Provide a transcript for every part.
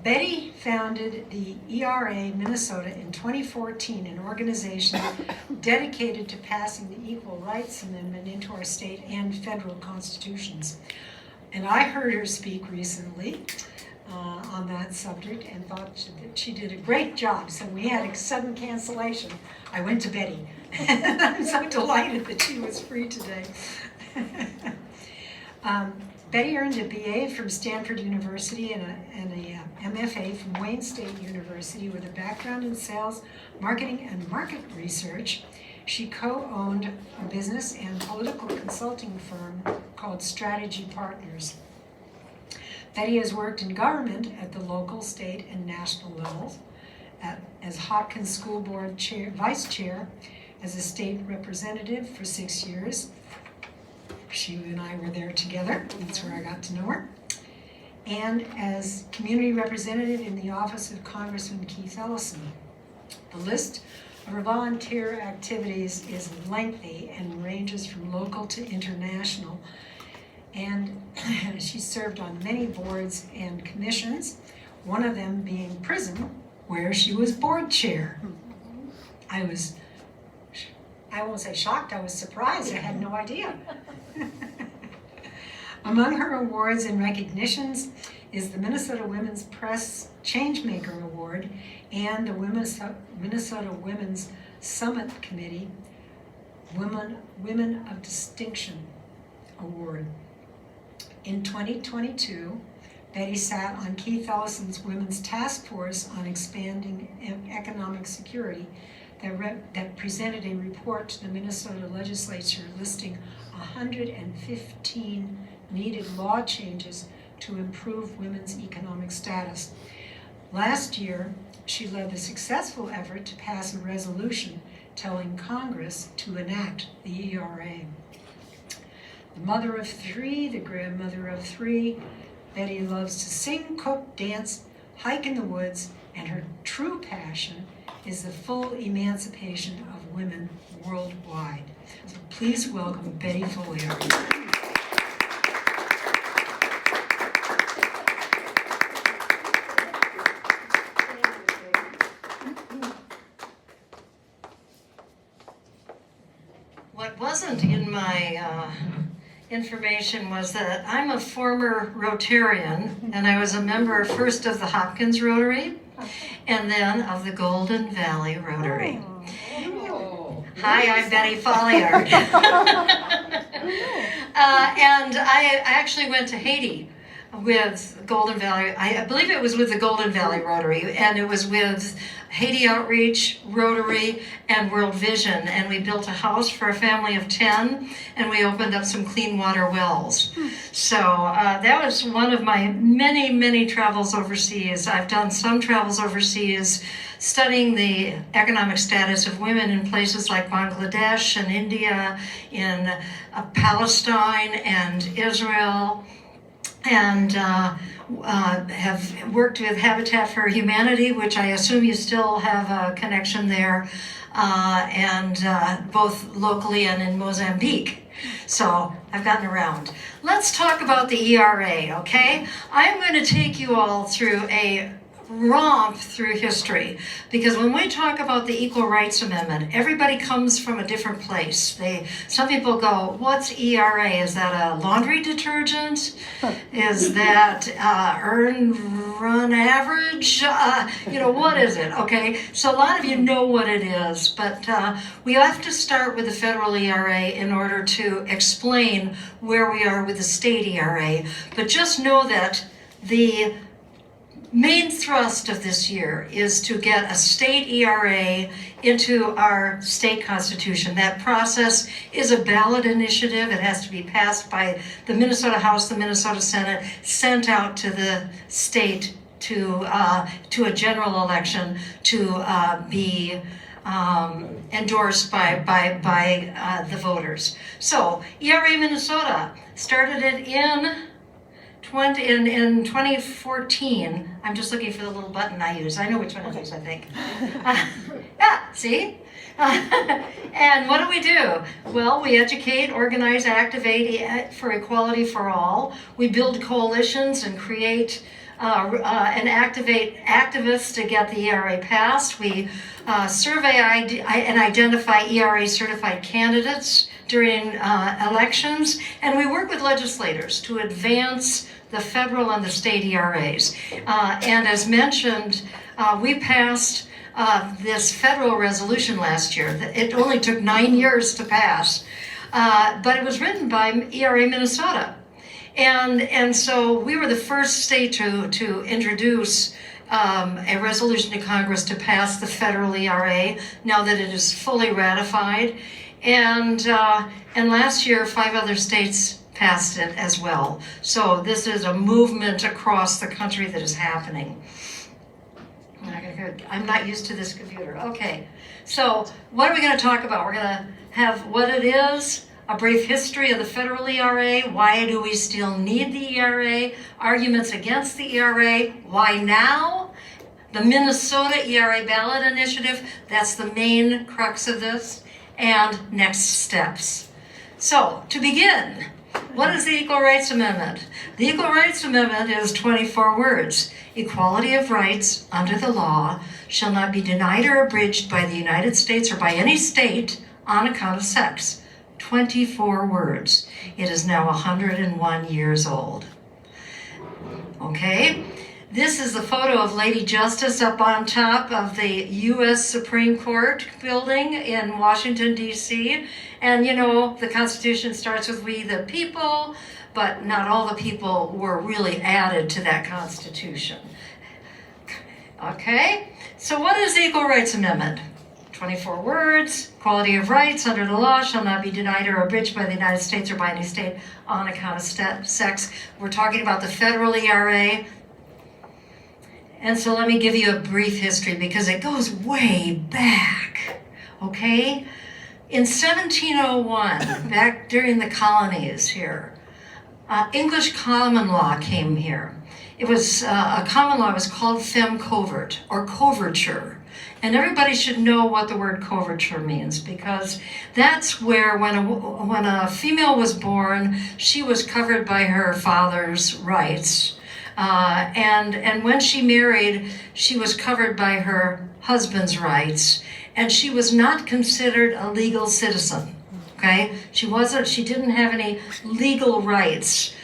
Betty founded the ERA Minnesota in 2014, an organization dedicated to passing the Equal Rights Amendment into our state and federal constitutions. And I heard her speak recently on that subject and thought that she did a great job. So we had a sudden cancellation. I went to Betty. And I'm so delighted that she was free today. Betty earned a BA from Stanford University and a MFA from Wayne State University with a background in sales, marketing, and market research. She co-owned a business and political consulting firm called Strategy Partners. Betty has worked in government at the local, state, and national levels, as Hopkins School Board chair, Vice Chair, as a state representative for 6 years. She and I were there together. That's where I got to know her. And as community representative in the office of Congressman Keith Ellison. The list of her volunteer activities is lengthy and ranges from local to international. And she served on many boards and commissions, one of them being Prison, where she was board chair. I won't say shocked, I was surprised. I had no idea. Among her awards and recognitions is the Minnesota Women's Press Changemaker Award and the Minnesota Women's Summit Committee Women of Distinction Award. In 2022, Betty sat on Keith Ellison's Women's Task Force on Expanding Economic Security that presented a report to the Minnesota Legislature listing 115 needed law changes to improve women's economic status. Last year, she led the successful effort to pass a resolution telling Congress to enact the ERA. The mother of three, the grandmother of three, Betty loves to sing, cook, dance, hike in the woods, and her true passion is the full emancipation of women worldwide. So please welcome Betty Folliard. What wasn't in my information was that I'm a former Rotarian, and I was a member first of the Hopkins Rotary and then of the Golden Valley Rotary. Oh. Hi, I'm Betty Folliard. And I actually went to Haiti with Golden Valley. I believe it was with the Golden Valley Rotary, and it was with Haiti Outreach, Rotary, and World Vision, and we built a house for a family of 10, and we opened up some clean water wells. So that was one of my many, many travels overseas. I've done some travels overseas studying the economic status of women in places like Bangladesh and India, in Palestine and Israel, and have worked with Habitat for Humanity, which I assume you still have a connection there, and both locally and in Mozambique. So I've gotten around. Let's talk about the ERA, okay? I'm going to take you all through a romp through history, because when we talk about the Equal Rights Amendment, everybody comes from a different place. Some people go, what's ERA? Is that a laundry detergent? Is that earned run average? What is it? Okay, so a lot of you know what it is, but we have to start with the federal ERA in order to explain where we are with the state ERA. But just know that the main thrust of this year is to get a state ERA into our state constitution. That process is a ballot initiative. It has to be passed by the Minnesota House, the Minnesota Senate, sent out to the state to a general election to be endorsed by the voters. So ERA Minnesota started it in 2014, I'm just looking for the little button I use. I know which one it is, I think. Yeah, see? And what do? Well, we educate, organize, activate for equality for all. We build coalitions and create and activate activists to get the ERA passed. We survey and identify ERA certified candidates during elections, and we work with legislators to advance the federal and the state ERAs. And as mentioned, we passed this federal resolution last year. It only took 9 years to pass, but it was written by ERA Minnesota. And so we were the first state to introduce a resolution to Congress to pass the federal ERA now that it is fully ratified. And last year, 5 other states passed it as well. So this is a movement across the country that is happening. I'm not used to this computer. Okay, so what are we going to talk about? We're going to have what it is, a brief history of the federal ERA, why do we still need the ERA, arguments against the ERA, why now, the Minnesota ERA ballot initiative, that's the main crux of this, and next steps. So, to begin, what is the Equal Rights Amendment? The Equal Rights Amendment is 24 words. Equality of rights under the law shall not be denied or abridged by the United States or by any state on account of sex. 24 words. It is now 101 years old. Okay? This is the photo of Lady Justice up on top of the U.S. Supreme Court building in Washington, D.C. And you know, the Constitution starts with we the people, but not all the people were really added to that Constitution. Okay? So what is the Equal Rights Amendment? 24 words. Equality of rights under the law shall not be denied or abridged by the United States or by any state on account of sex. We're talking about the federal ERA. And so let me give you a brief history because it goes way back, okay? In 1701, back during the colonies here, English common law came here. It was, a common law was called femme covert, or coverture. And everybody should know what the word coverture means because that's where when a female was born, she was covered by her father's rights. And when she married, she was covered by her husband's rights, and she was not considered a legal citizen. Okay, she didn't have any legal rights,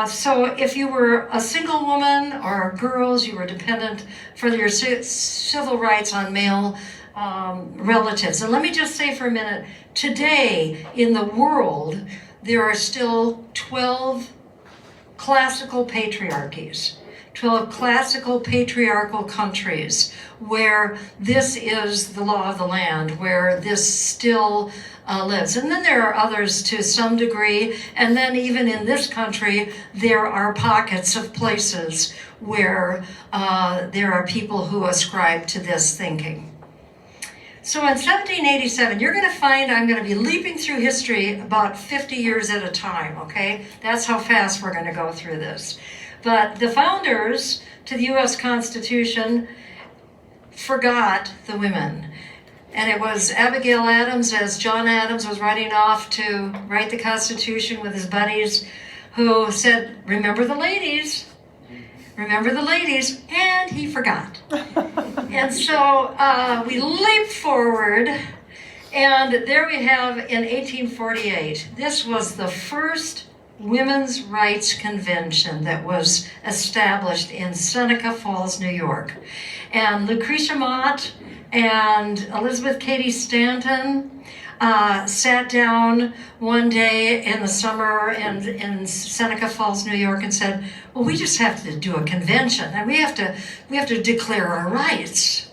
so if you were a single woman or girls, you were dependent for your civil rights on male relatives. And let me just say for a minute, today in the world, there are still 12 classical patriarchies, 12 classical patriarchal countries where this is the law of the land, where this still lives. And then there are others to some degree, and then even in this country, there are pockets of places where there are people who ascribe to this thinking. So in 1787, you're going to find I'm going to be leaping through history about 50 years at a time, okay? That's how fast we're going to go through this. But the founders to the U.S. Constitution forgot the women. And it was Abigail Adams, as John Adams was riding off to write the Constitution with his buddies, who said, remember the ladies. Remember the ladies, and he forgot. And so we leap forward, and there we have in 1848. This was the first women's rights convention that was established in Seneca Falls, New York. And Lucretia Mott and Elizabeth Cady Stanton sat down one day in the summer in Seneca Falls, New York, and said, well, we just have to do a convention, and we have to declare our rights.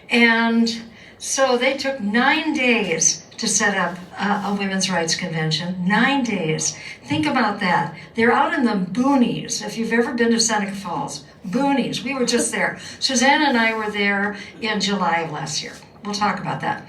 And so they took 9 days to set up a women's rights convention. 9 days. Think about that. They're out in the boonies. If you've ever been to Seneca Falls, boonies. We were just there. Susanna and I were there in July of last year. We'll talk about that.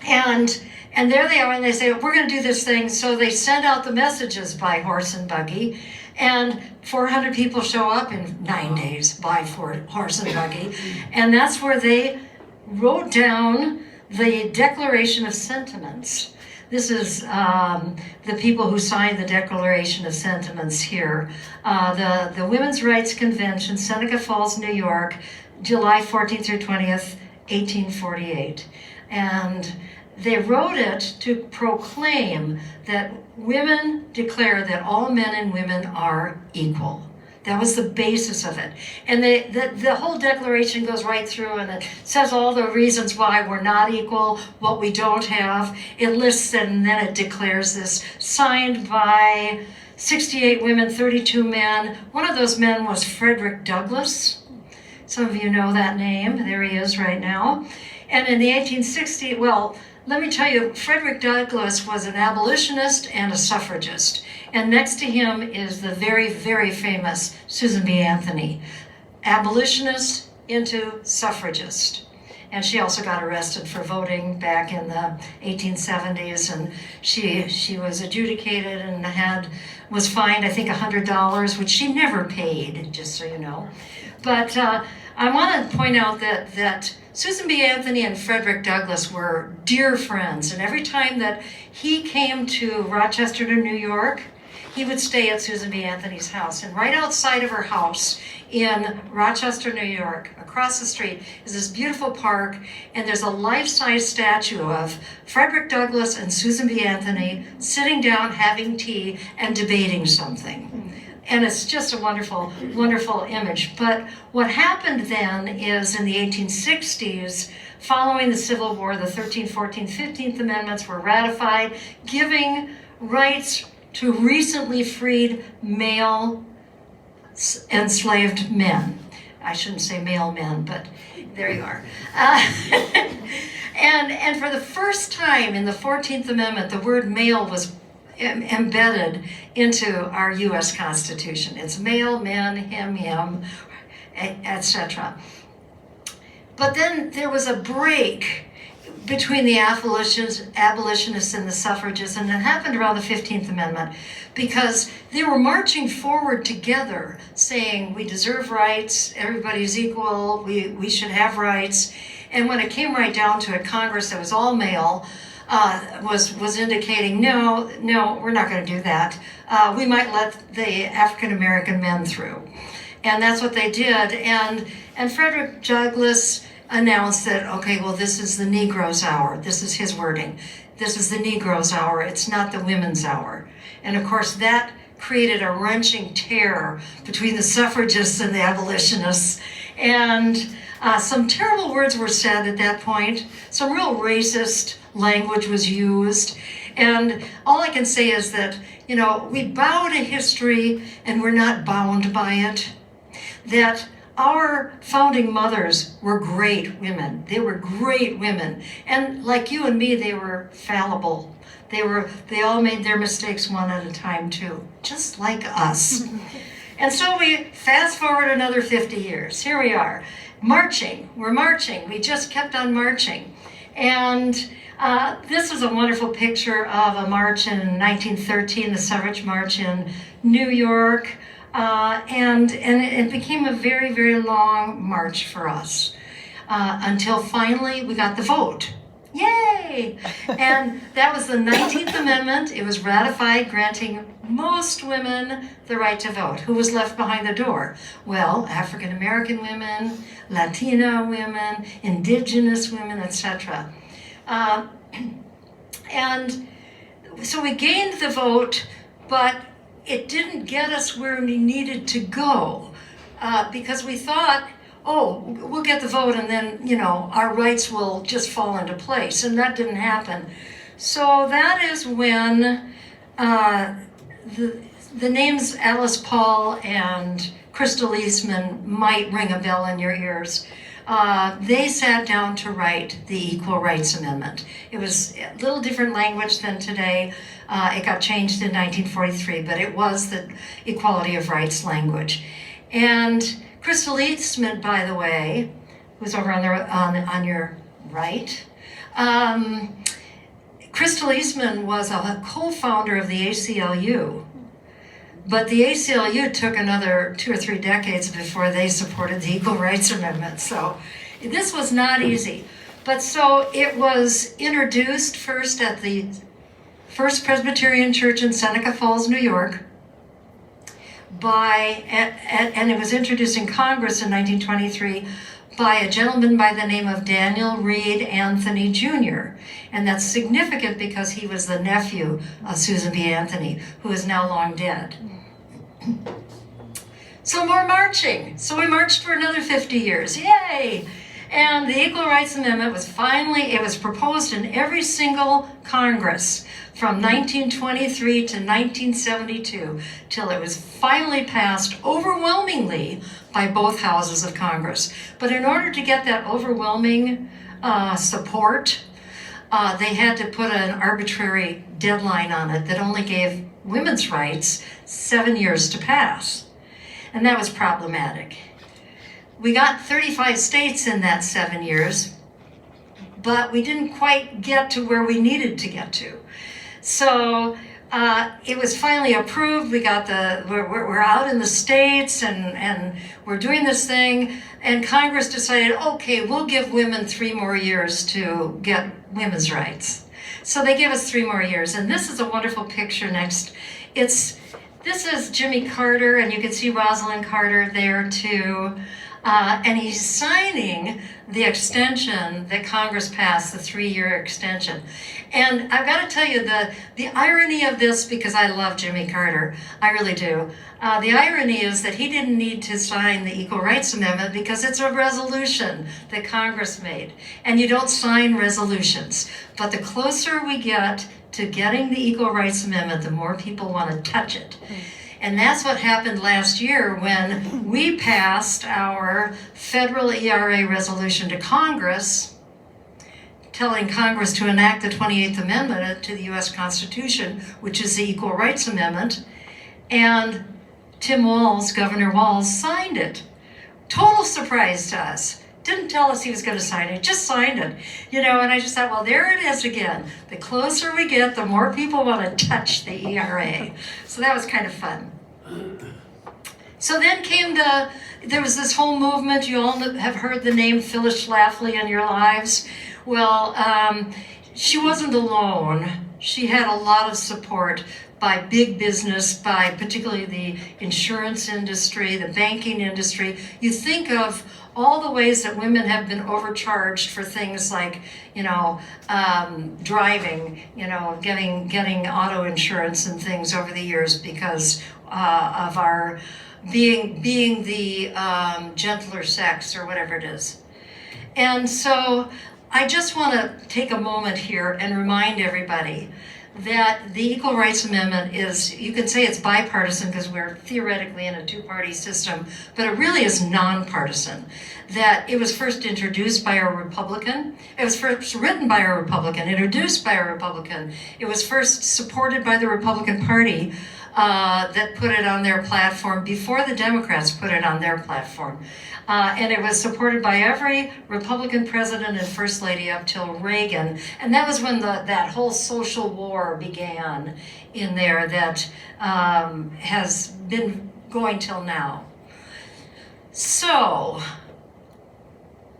And there they are, and they say, we're going to do this thing. So they send out the messages by horse and buggy, and 400 people show up in 9 days by horse and buggy. And that's where they wrote down the Declaration of Sentiments the people who signed the Declaration of Sentiments here. The Women's Rights Convention, Seneca Falls, New York, July 14th through 20th, 1848. And they wrote it to proclaim that women declare that all men and women are equal. That was the basis of it. And the whole declaration goes right through, and it says all the reasons why we're not equal, what we don't have. It lists and then it declares this, signed by 68 women, 32 men. One of those men was Frederick Douglass. Some of you know that name. There he is right now. And in the 1860s, well, let me tell you, Frederick Douglass was an abolitionist and a suffragist. And next to him is the very, very famous Susan B. Anthony, abolitionist into suffragist. And she also got arrested for voting back in the 1870s, and she was adjudicated and was fined, I think, $100, which she never paid, just so you know. But I want to point out that Susan B. Anthony and Frederick Douglass were dear friends, and every time that he came to Rochester, New York, he would stay at Susan B. Anthony's house. And right outside of her house in Rochester, New York, across the street, is this beautiful park, and there's a life-size statue of Frederick Douglass and Susan B. Anthony sitting down, having tea, and debating something. And it's just a wonderful, wonderful image. But what happened then is in the 1860s, following the Civil War, the 13th, 14th, 15th Amendments were ratified, giving rights to recently freed male enslaved men. I shouldn't say male men, but there you are. And for the first time in the 14th Amendment, the word male was embedded into our U.S. Constitution. It's male, men, him, etc. But then there was a break between the abolitionists and the suffragists, and it happened around the 15th Amendment, because they were marching forward together, saying we deserve rights, everybody's equal, we should have rights. And when it came right down to it, Congress that was all male was indicating, no, we're not going to do that. We might let the African American men through. And that's what they did. And Frederick Douglass announced that, okay, well, this is the Negro's hour. This is his wording. This is the Negro's hour. It's not the women's hour. And of course, that created a wrenching tear between the suffragists and the abolitionists. And some terrible words were said at that point. Some real racist language was used. And all I can say is that, we bow to history and we're not bound by it. That our founding mothers were great women. They were great women. And like you and me, they were fallible. They all made their mistakes one at a time too, just like us. And so we fast forward another 50 years. Here we are, marching. We're marching. We just kept on marching. And this is a wonderful picture of a march in 1913, the suffrage march in New York. And it became a very, very long march for us until finally we got the vote. Yay! And that was the 19th Amendment. It was ratified, granting most women the right to vote. Who was left behind the door? Well, African American women, Latina women, indigenous women, etc. And so we gained the vote, but it didn't get us where we needed to go because we thought, oh, we'll get the vote and then, our rights will just fall into place. And that didn't happen. So that is when the names Alice Paul and Crystal Eastman might ring a bell in your ears. They sat down to write the Equal Rights Amendment. It was a little different language than today. It got changed in 1943, but it was the equality of rights language. And Crystal Eastman, by the way, who's over on your right, Crystal Eastman was a co-founder of the ACLU. But the ACLU took another 2 or 3 decades before they supported the Equal Rights Amendment. So this was not easy. But so it was introduced first at the First Presbyterian Church in Seneca Falls, New York, and it was introduced in Congress in 1923 by a gentleman by the name of Daniel Reed Anthony Jr. And that's significant because he was the nephew of Susan B. Anthony, who is now long dead. So more marching. So we marched for another 50 years. Yay! And the Equal Rights Amendment was it was proposed in every single Congress from 1923 to 1972, till it was finally passed overwhelmingly by both houses of Congress. But in order to get that overwhelming support, they had to put an arbitrary deadline on it that only gave women's rights 7 years to pass. And that was problematic. We got 35 states in that 7 years, but we didn't quite get to where we needed to get to. So it was finally approved. We got we're out in the states and we're doing this thing. And Congress decided, okay, we'll give women 3 more years to get women's rights. So they give us 3 more years. And this is a wonderful picture next. This is Jimmy Carter, and you can see Rosalind Carter there too. And he's signing the extension that Congress passed, the 3-year extension. And I've got to tell you the irony of this, because I love Jimmy Carter, I really do. The irony is that he didn't need to sign the Equal Rights Amendment because it's a resolution that Congress made. And you don't sign resolutions. But the closer we get to getting the Equal Rights Amendment, the more people want to touch it. And that's what happened last year when we passed our federal ERA resolution to Congress, telling Congress to enact the 28th Amendment to the U.S. Constitution, which is the Equal Rights Amendment. And Tim Walz, Governor Walz, signed it. Total surprise to us. Didn't tell us he was going to sign it, just signed it. And I just thought, well, there it is again. The closer we get, the more people want to touch the ERA. So that was kind of fun. So then there was this whole movement. You all have heard the name Phyllis Schlafly in your lives. Well, she wasn't alone. She had a lot of support by big business, by particularly the insurance industry, the banking industry. You think of all the ways that women have been overcharged for things like, driving, getting auto insurance and things over the years because of our being the gentler sex or whatever it is. And so I just want to take a moment here and remind everybody that the Equal Rights Amendment is, you can say it's bipartisan because we're theoretically in a 2-party system, but it really is nonpartisan. That it was first introduced by a Republican, it was first written by a Republican, introduced by a Republican, it was first supported by the Republican Party that put it on their platform before the Democrats put it on their platform. And it was supported by every Republican president and first lady up till Reagan. And that was when that whole social war began in there that has been going till now. So,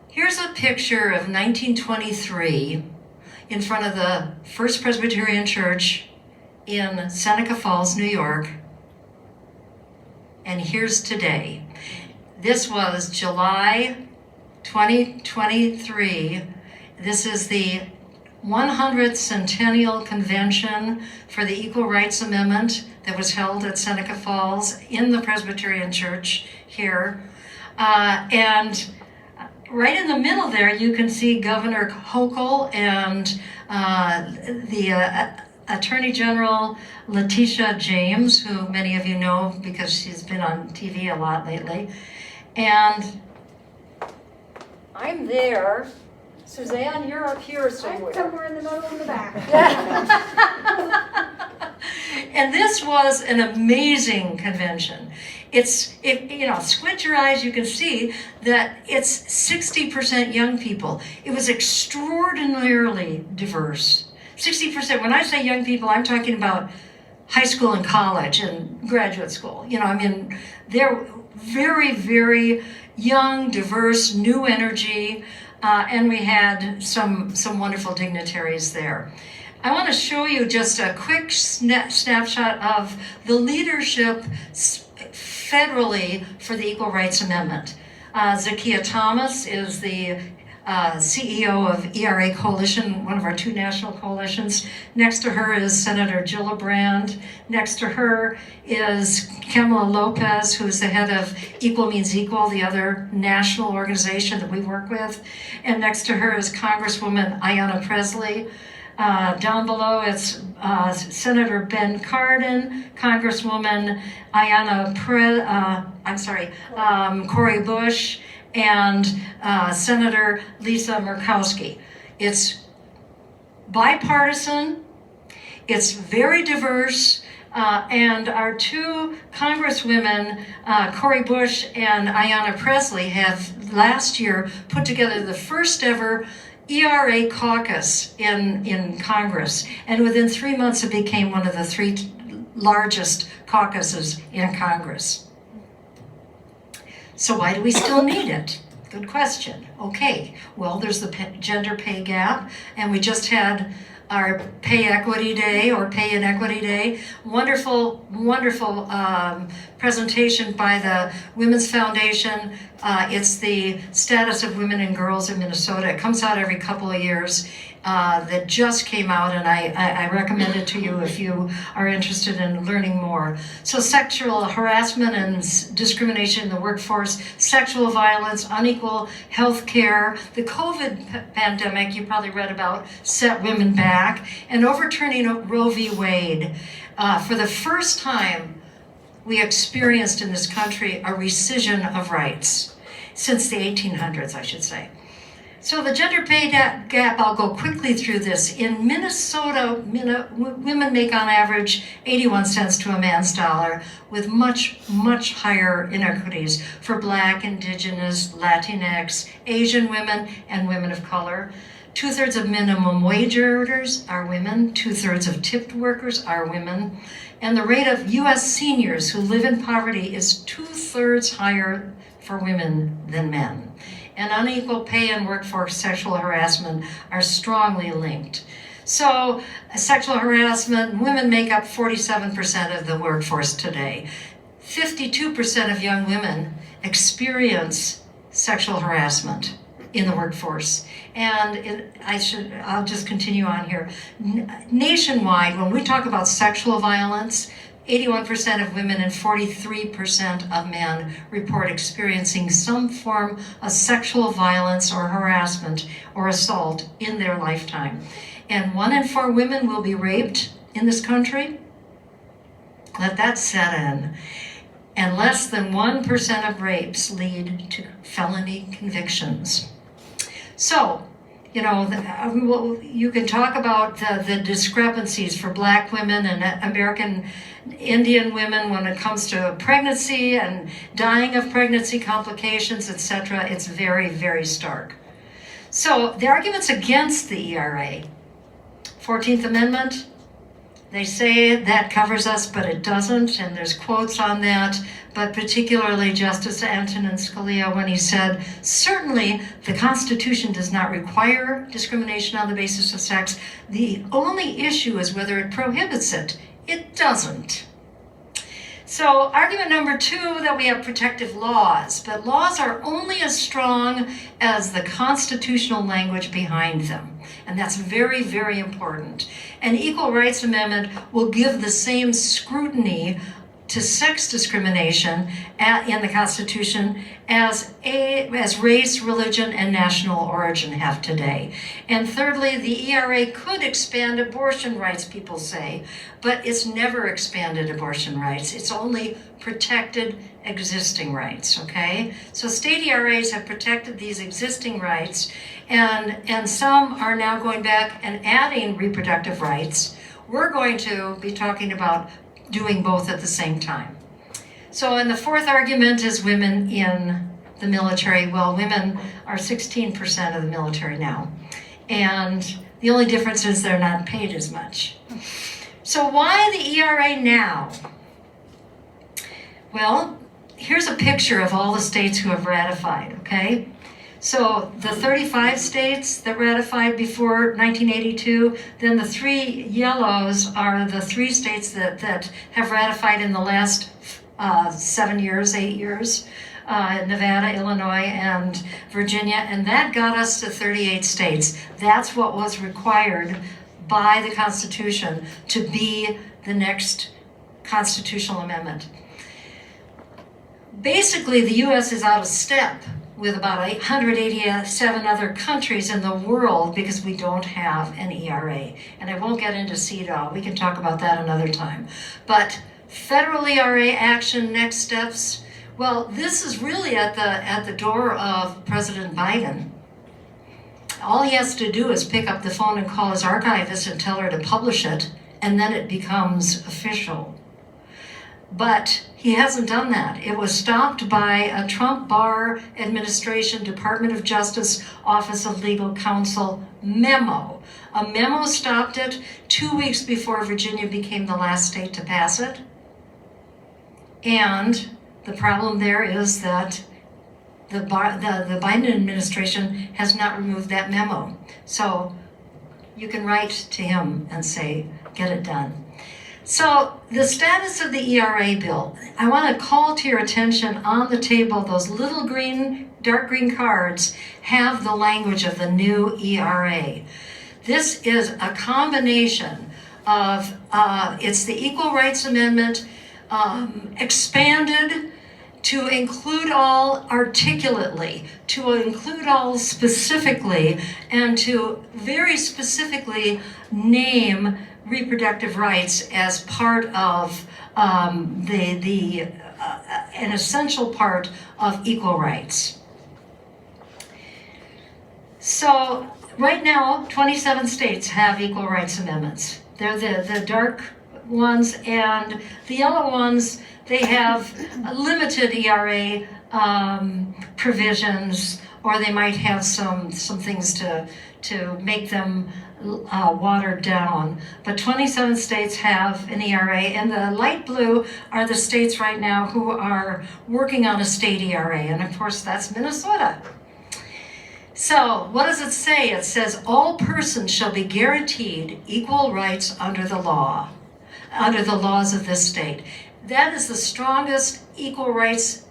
here's a picture of 1923 in front of the First Presbyterian Church in Seneca Falls, New York. And here's today. This was July 2023. This is the 100th Centennial Convention for the Equal Rights Amendment that was held at Seneca Falls in the Presbyterian Church here. And right in the middle there, you can see Governor Hochul and the Attorney General Letitia James, who many of you know because she's been on TV a lot lately. And I'm there. Suzanne, you're up here somewhere. I'm somewhere in the middle in the back. And this was an amazing convention. Squint your eyes, you can see that it's 60% young people. It was extraordinarily diverse. 60%, when I say young people, I'm talking about high school and college and graduate school. They're very, very young, diverse, new energy, and we had some wonderful dignitaries there. I want to show you just a quick snapshot of the leadership federally for the Equal Rights Amendment. Zakiya Thomas is the CEO of ERA Coalition, one of our two national coalitions. Next to her is Senator Gillibrand. Next to her is Kamala Lopez, who's the head of Equal Means Equal, the other national organization that we work with. And next to her is Congresswoman Ayanna Pressley. Down below it's Senator Ben Cardin, Congresswoman Cori Bush, and Senator Lisa Murkowski. It's bipartisan, it's very diverse, and our two congresswomen, Cori Bush and Ayanna Pressley, have last year put together the first ever ERA caucus in Congress, and within 3 months it became one of the three largest caucuses in Congress. So why do we still need it? Good question. Okay, well, there's the gender pay gap, and we just had our Pay Equity Day or Pay Inequity Day. Wonderful, wonderful presentation by the Women's Foundation. It's the status of women and girls in Minnesota. It comes out every couple of years. That just came out, and I recommend it to you if you are interested in learning more. So sexual harassment and discrimination in the workforce, sexual violence, unequal health care, the COVID pandemic you probably read about set women back, and overturning Roe v. Wade. For the first time, we experienced in this country a rescission of rights, since the 1800s, I should say. So the gender pay gap, I'll go quickly through this. In Minnesota, women make on average 81 cents to a man's dollar, with much, much higher inequities for Black, Indigenous, Latinx, Asian women, and women of color. 2/3 of minimum wage earners are women, 2/3 of tipped workers are women, and the rate of US seniors who live in poverty is 2/3 higher for women than men. And unequal pay and workforce sexual harassment are strongly linked. So sexual harassment, women make up 47% of the workforce today. 52% of young women experience sexual harassment in the workforce. And I'll just continue on here. Nationwide, when we talk about sexual violence, 81% of women and 43% of men report experiencing some form of sexual violence or harassment or assault in their lifetime. And 1 in 4 women will be raped in this country. Let that set in. And less than 1% of rapes lead to felony convictions. So, you can talk about the discrepancies for Black women and American Indian women when it comes to pregnancy and dying of pregnancy complications, etc. It's very, very stark. So the arguments against the ERA, 14th Amendment, they say that covers us, but it doesn't, and there's quotes on that, but particularly Justice Antonin Scalia when he said, certainly the Constitution does not require discrimination on the basis of sex. The only issue is whether it prohibits it. It doesn't. So argument number 2, that we have protective laws, but laws are only as strong as the constitutional language behind them. And that's very, very important. An Equal Rights Amendment will give the same scrutiny to sex discrimination in the Constitution as race, religion, and national origin have today. And thirdly, the ERA could expand abortion rights, people say, but it's never expanded abortion rights. It's only protected existing rights, okay? So state ERAs have protected these existing rights, and some are now going back and adding reproductive rights. We're going to be talking about doing both at the same time. So, and the fourth argument is women in the military. Well, women are 16% of the military now, and the only difference is they're not paid as much. So why the ERA now? Well, here's a picture of all the states who have ratified, okay? So the 35 states that ratified before 1982, then the 3 yellows are the 3 states that have ratified in the last 7 years, 8 years. Nevada, Illinois, and Virginia, and that got us to 38 states. That's what was required by the Constitution to be the next constitutional amendment. Basically, the U.S. is out of step with about 187 other countries in the world because we don't have an ERA. And I won't get into CEDAW. We can talk about that another time. But federal ERA action, next steps. Well, this is really at the door of President Biden. All he has to do is pick up the phone and call his archivist and tell her to publish it, and then it becomes official. But he hasn't done that. It was stopped by a Trump Barr Administration, Department of Justice, Office of Legal Counsel memo. A memo stopped it 2 weeks before Virginia became the last state to pass it. And the problem there is that the Biden administration has not removed that memo. So you can write to him and say, get it done. So the status of the ERA bill, I want to call to your attention on the table, those little green, dark green cards have the language of the new ERA. This is a combination of, it's the Equal Rights Amendment expanded to include all articulately, to include all specifically, and to very specifically name reproductive rights as part of an essential part of equal rights. So right now, 27 states have equal rights amendments. They're the dark ones, and the yellow ones, they have limited ERA provisions, or they might have some things to make them watered down. But 27 states have an ERA, and the light blue are the states right now who are working on a state ERA, and of course that's Minnesota. So what does it say? It says all persons shall be guaranteed equal rights under the law, under the laws of this state. That is the strongest equal rights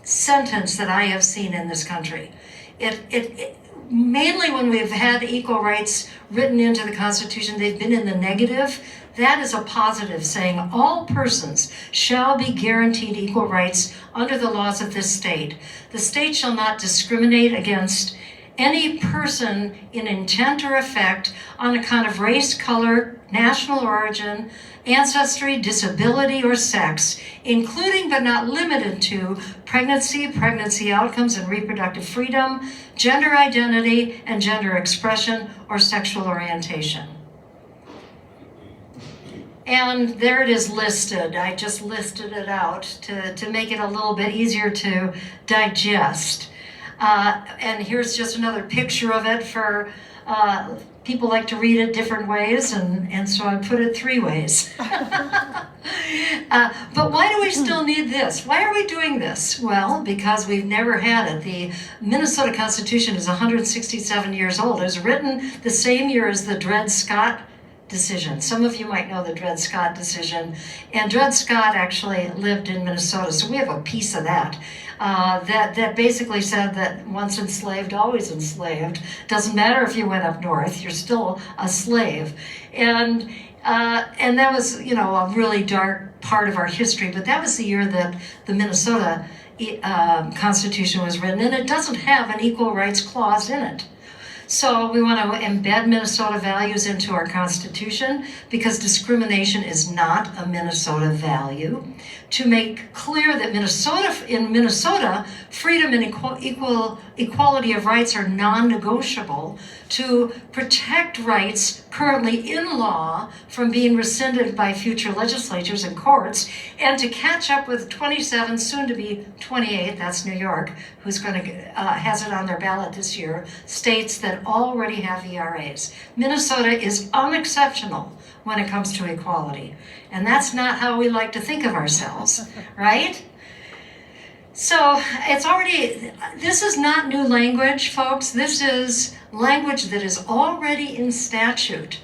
sentence that I have seen in this country. It mainly when we've had equal rights written into the Constitution, they've been in the negative. That is a positive, saying all persons shall be guaranteed equal rights under the laws of this state. The state shall not discriminate against any person in intent or effect on account of race, color, national origin, ancestry, disability, or sex, including but not limited to pregnancy, pregnancy outcomes and reproductive freedom, gender identity and gender expression, or sexual orientation. And there it is listed. I just listed it out to make it a little bit easier to digest. And here's just another picture of it for people like to read it different ways, and so I put it 3 ways. But why do we still need this? Why are we doing this? Well, because we've never had it. The Minnesota Constitution is 167 years old. It was written the same year as the Dred Scott decision. Some of you might know the Dred Scott decision, and Dred Scott actually lived in Minnesota, so we have a piece of that. That basically said that once enslaved, always enslaved. Doesn't matter if you went up north, you're still a slave. And that was, a really dark part of our history, but that was the year that the Minnesota Constitution was written, and it doesn't have an equal rights clause in it. So we want to embed Minnesota values into our Constitution because discrimination is not a Minnesota value. To make clear that in Minnesota, freedom and equality of rights are non-negotiable. To protect rights currently in law from being rescinded by future legislatures and courts, and to catch up with 27, soon to be 28, that's New York, who's going to has it on their ballot this year, states that already have ERAs. Minnesota is unexceptional when it comes to equality. And that's not how we like to think of ourselves, right? So it's already, this is not new language, folks. This is language that is already in statute.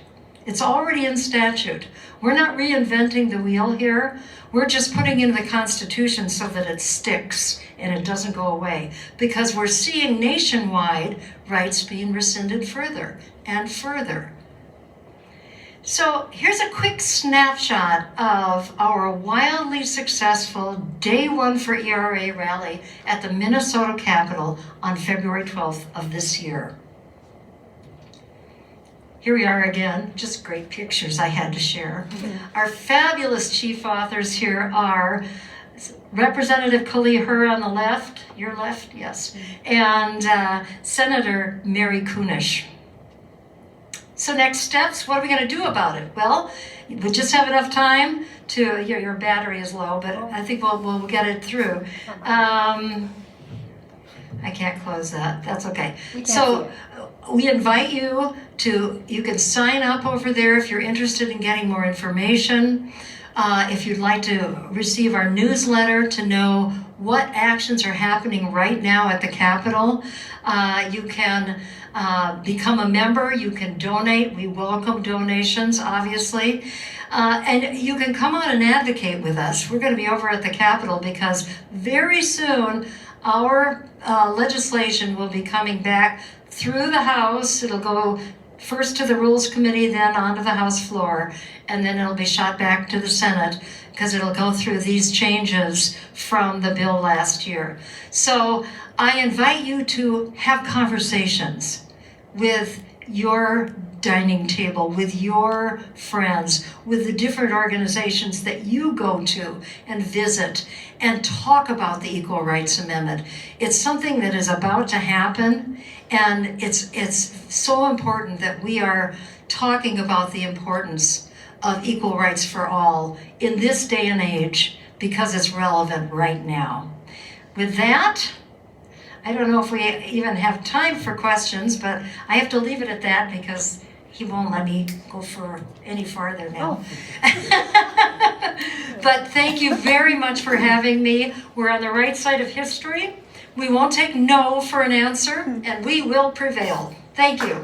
It's already in statute. We're not reinventing the wheel here. We're just putting in the Constitution so that it sticks and it doesn't go away, because we're seeing nationwide rights being rescinded further and further. So here's a quick snapshot of our wildly successful Day 1 for ERA rally at the Minnesota Capitol on February 12th of this year. Here we are again, just great pictures I had to share. Our fabulous chief authors here are Representative Kali Hur on the left, your left, yes, and Senator Mary Kunesh. So next steps, what are we going to do about it? Well, we just have enough time to, your battery is low, but I think we'll get it through. I can't close that, that's okay. So we invite you to, you can sign up over there if you're interested in getting more information. If you'd like to receive our newsletter to know what actions are happening right now at the Capitol, you can become a member, you can donate. We welcome donations, obviously. And you can come on and advocate with us. We're going to be over at the Capitol because very soon our legislation will be coming back through the House. It'll go first to the Rules Committee, then onto the House floor, and then it'll be shot back to the Senate because it'll go through these changes from the bill last year. So I invite you to have conversations with your dining table, with your friends, with the different organizations that you go to and visit, and talk about the Equal Rights Amendment. It's something that is about to happen, and it's so important that we are talking about the importance of equal rights for all in this day and age, because it's relevant right now. With that, I don't know if we even have time for questions, but I have to leave it at that because he won't let me go for any farther now. But thank you very much for having me. We're on the right side of history. We won't take no for an answer, and we will prevail. Thank you.